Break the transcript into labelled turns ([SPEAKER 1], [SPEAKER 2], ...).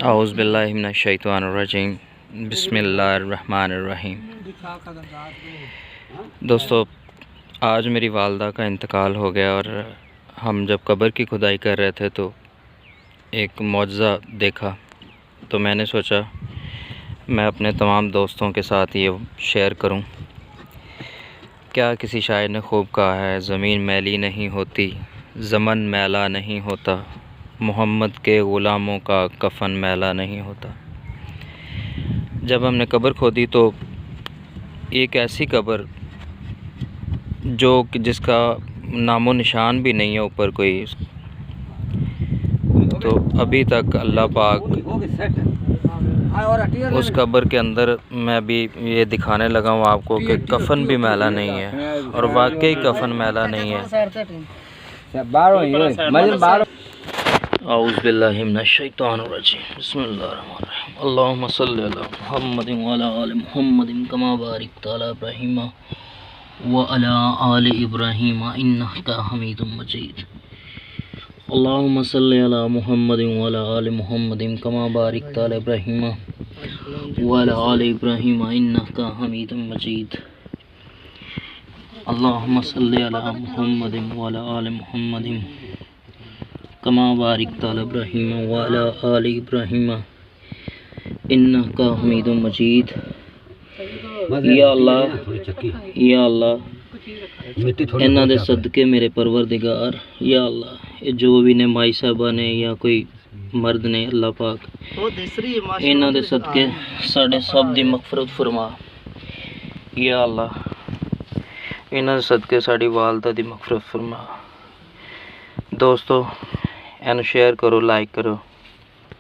[SPEAKER 1] औज़ु बिल्लाहि मिनश शैतानिर रजीम बिस्मिल्लाहिर्रहमानिर्रहीम। दोस्तों, आज मेरी वालदा का इंतकाल हो गया और हम जब कब्र की खुदाई कर रहे थे तो एक मौजज़ा देखा। तो मैंने सोचा मैं अपने तमाम दोस्तों के साथ ये शेयर करूं। क्या किसी शायर ने खूब कहा है, ज़मीन मैली नहीं होती, ज़मन मैला नहीं होता, मोहम्मद के ग़ुलामों का कफ़न मैला नहीं होता। जब हमने कब्र खोदी तो एक ऐसी कब्र जिसका नामो निशान भी नहीं है ऊपर कोई, तो अभी तक अल्लाह पाक उस कब्र के अंदर मैं भी ये दिखाने लगा हूँ आपको कि कफ़न भी मैला नहीं है, और वाकई कफ़न मैला नहीं है। औज़ु बिल्लाहि मिनश शैतानिर रजीम बिस्मिल्लाहिर्रहमानिर्रहीम। अल्लाहुम्मा सल्लि अला मुहम्मदिन व अला आलि मुहम्मदिन कमा बारकता अला इब्राहीम व अला आलि इब्राहीम इन्नका हमीदुम मजीद। अल्लाहुम्मा सल्लि अला मुहम्मदिन व अला आलि मुहम्मदिन कमा बारकता अला इब्राहीम व अला आलि इब्राहीम इन्नका हमीदुम मजीद। अल्लाहुम्मा सल्लि अला मुहम्मदिन व अला आलि मुहम्मदिन कमा बारकता अला इब्राहीम व अला आलि इब्राहीम इन्नका हमीदुम मजीद। या अल्लाह इन्हां दे सदके मेरे परवरदिगार, या अल्लाह जो भी ने माई साहबा ने या कोई मर्द ने, अल्लाह पाक इन्हां दे सदके साडे सब दी मगफरत फरमा। या अल्लाह इन्हां दे सदके साडी वालदा दी मगफरत फरमा। दोस्तों, एनु शेयर करो, लाइक करो।